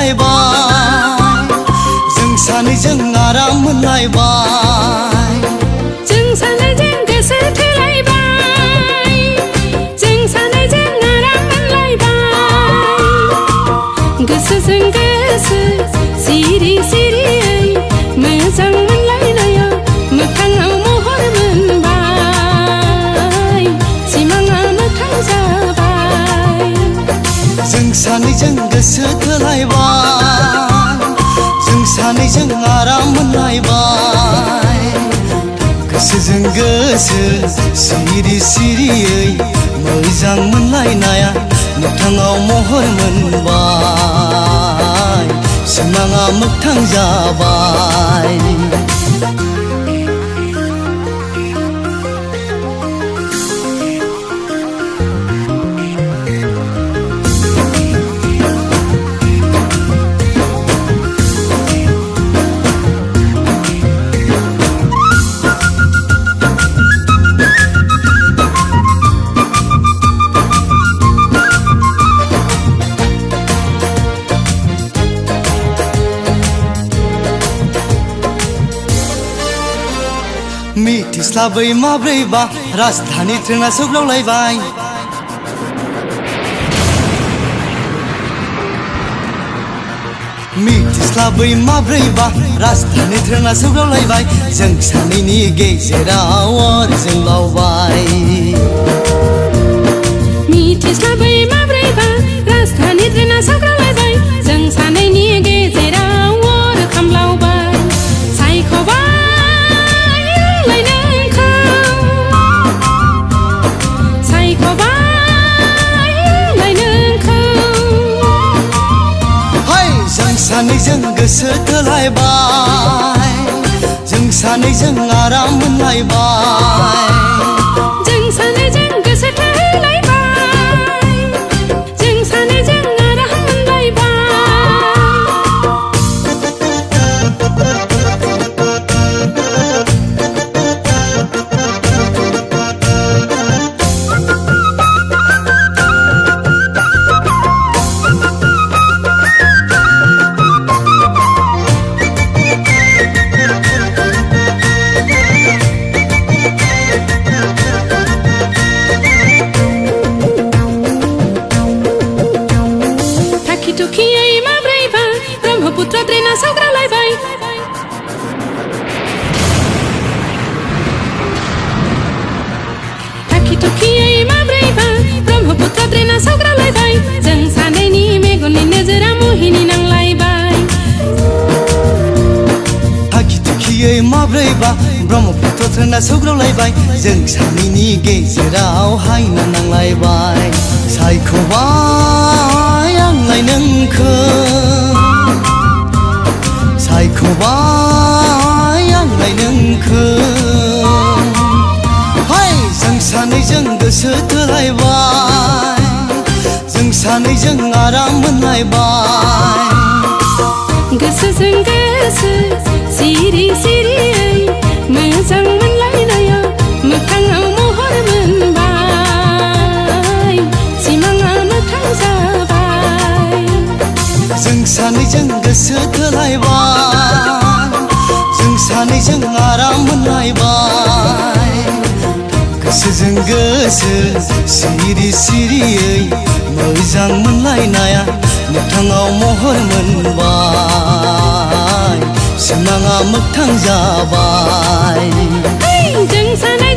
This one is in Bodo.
थोलायबाय जों सानैजों आराम मोनलायबाय जों सानैजों गोसो थोलायबाय जों सानैजों आराम मोनलायबाय गोसोजों गोसो सिरि सिरियै मोजां मोनलायनाया मोखाङाव महर मोनबाय सिमाङा मोखां जाबाय जों सानैजों गोसो थोलायबाय जों सानैजों आराम मोनलायबाय गोसोजों गोसो सिरि सिरियै मोजां मोनलायनाया मोगथाङाव महर मोनबाय सिमाङा मोगथां जाबाय मिथिस्लाबै माब्रैबा राजधानी ट्रेना सौग्रावलायबाय मिथिस्लाबै माब्रैबा राजधानी ट्रेना सौग्रावलायबाय जों सानैनि गेजेराव अर जोंलावबाय मिथिस्लाबै माब्रैबा राजधानी ट्रेना सौग्रावलायबाय जों सानैनि गेजेराव अर खामलावबाय सायख'बाय सानैजों गोसो थोलायबाय जों सानैजों आराम मोनलायबाय जों सानैजों गोसो थोलायबाय जों सानैजों आराम थुखियै माब्रैबा ब्रह्मपुत्र ट्रेना सौग्रावलायबाय थुखियै माब्रैबा ब्रह्मपुत्र ट्रेना सौग्रावलायबाय जों सानैनि मेगननि नोजोरा मोहिनी नांलायबाय थुखियै माब्रैबा ब्रह्मपुत्र ट्रेना सौग्रावलायबाय जों सानैनि गेजेराव हायना नांलायबाय सायख'बाय आंलाय नोंखौ सायख'बाय आंलाय नोंखौ जों सानैजों गोसो थोलायबाय जों सानैजों आराम मोनलायबाय गोसोजों गोसो सिरि सिरियै मोजां मोनलायनाया मोखाङाव महर मोनबाय सिमाङा मोखां जाबाय जों सानैजों गोसो थोलायबाय जों सानैजों आराम मोनलायबाय गोसोजों गोसो सिरि सिरियै मोजां मोनलायनाया मोगथाङाव महर मोनबाय सिमाङा मोगथां जाबाय जों सानै